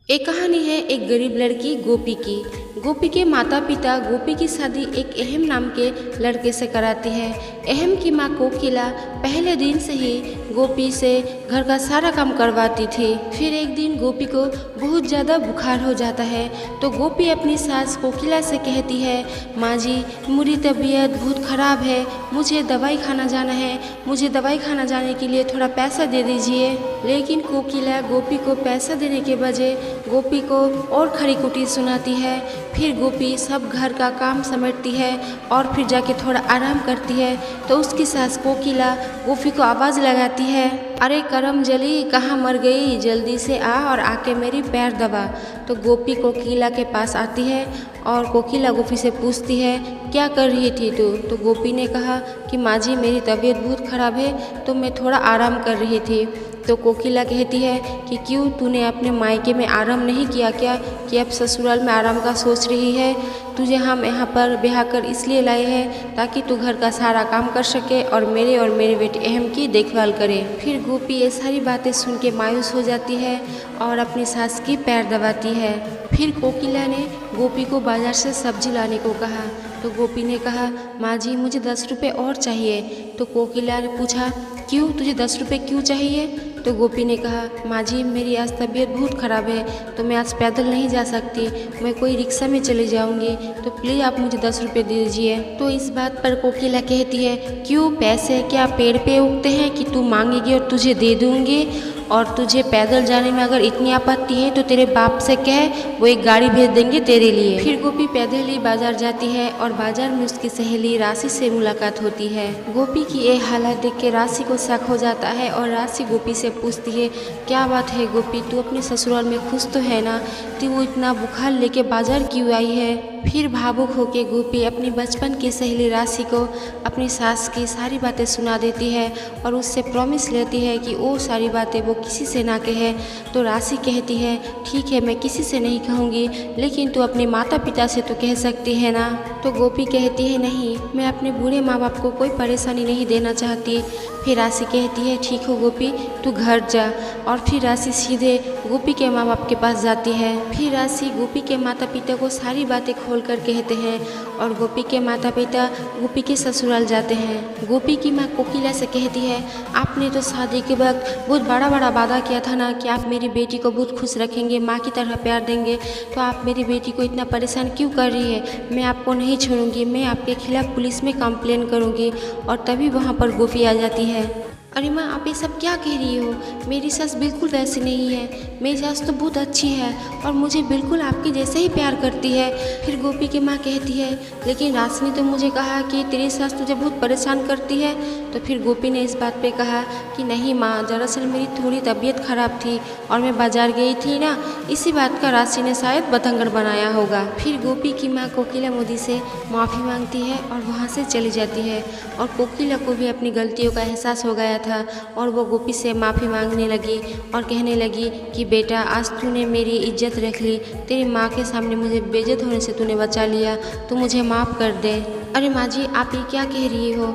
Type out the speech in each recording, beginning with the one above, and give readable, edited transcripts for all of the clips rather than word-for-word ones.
एक कहानी है एक गरीब लड़की गोपी की। गोपी के माता पिता गोपी की शादी एक अहम नाम के लड़के से कराती है। अहम की माँ कोकिला पहले दिन से ही गोपी से घर का सारा काम करवाती थी। फिर एक दिन गोपी को बहुत ज़्यादा बुखार हो जाता है तो गोपी अपनी सास कोकिला से कहती है, माँ जी मेरी तबीयत बहुत ख़राब है, मुझे दवाई खाना जाना है, मुझे दवाई खाना जाने के लिए थोड़ा पैसा दे दीजिए। लेकिन कोकिला गोपी को पैसा देने के बजाय गोपी को और खरी कुटी सुनाती है। फिर गोपी सब घर का काम समेटती है और फिर जाके थोड़ा आराम करती है तो उसकी सास कोकिला गोपी को आवाज़ लगाती है, अरे करम जली कहाँ मर गई, जल्दी से आ और आके मेरी पैर दबा। तो गोपी कोकिला के पास आती है और कोकिला गोपी से पूछती है, क्या कर रही थी तू? तो गोपी ने कहा कि माँ जी मेरी तबीयत बहुत ख़राब है तो मैं थोड़ा आराम कर रही थी। तो कोकिला कहती है कि क्यों तूने अपने मायके में आराम नहीं किया क्या, कि अब ससुराल में आराम का सोच रही है? तुझे हम यहाँ पर ब्याह कर इसलिए लाए हैं ताकि तू घर का सारा काम कर सके और मेरे बेटे अहम की देखभाल करे। फिर गोपी ये सारी बातें सुन के मायूस हो जाती है और अपनी सास की पैर दबाती है। फिर कोकिला ने गोपी को बाजार से सब्जी लाने को कहा तो गोपी ने कहा, माँ जी मुझे 10 रुपये और चाहिए। तो कोकिला ने पूछा, क्यों तुझे 10 रुपये क्यों चाहिए? तो गोपी ने कहा, माँ जी मेरी आज तबीयत बहुत ख़राब है तो मैं आज पैदल नहीं जा सकती, मैं कोई रिक्शा में चली जाऊंगी, तो प्लीज़ आप मुझे 10 रुपये दे दीजिए। तो इस बात पर कोकिला कहती है, क्यों पैसे क्या पेड़ पे उगते हैं कि तू मांगेगी और तुझे दे दूँगी? और तुझे पैदल जाने में अगर इतनी आपत्ति है तो तेरे बाप से कह, वो एक गाड़ी भेज देंगे तेरे लिए। फिर गोपी पैदल ही बाजार जाती है और बाजार में उसकी सहेली राशि से मुलाकात होती है। गोपी की ये हालत देख के राशि को शक हो जाता है और राशि गोपी से पूछती है, क्या बात है गोपी, तू अपने ससुराल में खुश तो है ना, तू इतना बुखार लेके बाजार क्यों आई है? फिर भावुक होकर गोपी अपनी बचपन की सहेली राशि को अपनी सास की सारी बातें सुना देती है और उससे प्रॉमिस लेती है कि वो सारी बातें वो किसी से ना कहे। तो राशि कहती है, ठीक है मैं किसी से नहीं कहूँगी, लेकिन तू अपने माता पिता से तो कह सकती है ना। तो गोपी कहती है, नहीं मैं अपने बूढ़े माँ बाप को कोई परेशानी नहीं देना चाहती। फिर राशि कहती है, ठीक हो गोपी तू घर जा। और फिर राशि सीधे गोपी के माँ बाप के पास जाती है। फिर राशि गोपी के माता पिता को सारी बातें खोल कर कहते हैं और गोपी के माता पिता गोपी के ससुराल जाते हैं। गोपी की माँ कोकिला से कहती है, आपने तो शादी के वक्त बहुत बड़ा वादा किया था ना कि आप मेरी बेटी को बहुत खुश रखेंगे, माँ की तरह प्यार देंगे, तो आप मेरी बेटी को इतना परेशान क्यों कर रही है? मैं आपको नहीं छोड़ूंगी, मैं आपके खिलाफ़ पुलिस में कंप्लेन करूंगी। और तभी वहाँ पर गोपी आ जाती है। अरे माँ आप ये सब क्या कह रही हो, मेरी सास बिल्कुल वैसी नहीं है, मेरी सास तो बहुत अच्छी है और मुझे बिल्कुल आपके जैसे ही प्यार करती है। फिर गोपी की माँ कहती है, लेकिन राशि ने तो मुझे कहा कि तेरी सास तुझे बहुत परेशान करती है। तो फिर गोपी ने इस बात पे कहा कि नहीं माँ, दरअसल मेरी थोड़ी तबीयत ख़राब थी और मैं बाजार गई थी ना, इसी बात का राशि ने शायद बतंगड़ बनाया होगा। फिर गोपी की माँ कोकिला मोदी से माफ़ी मांगती है और वहाँ से चली जाती है। और कोकिला को भी अपनी गलतियों का एहसास हो गया था और वो गोपी से माफ़ी मांगने लगी और कहने लगी कि बेटा आज तूने मेरी इज्जत रख ली, तेरी माँ के सामने मुझे बेइज्जत होने से तूने बचा लिया, तो मुझे माफ़ कर दे। अरे माँ जी आप ये क्या कह रही हो,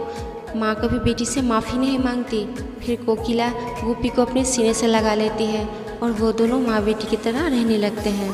माँ कभी बेटी से माफ़ी नहीं मांगती। फिर कोकिला गोपी को अपने सीने से लगा लेती है और वो दोनों माँ बेटी की तरह रहने लगते हैं।